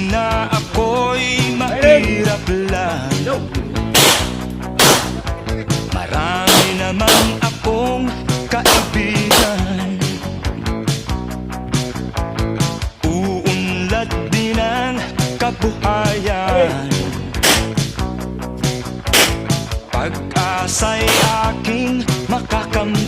na ako'y mahirap lang, marami naman akong kaibigan. Uunlad din ang kabuhayan, pag-asa'y aking makakamtan.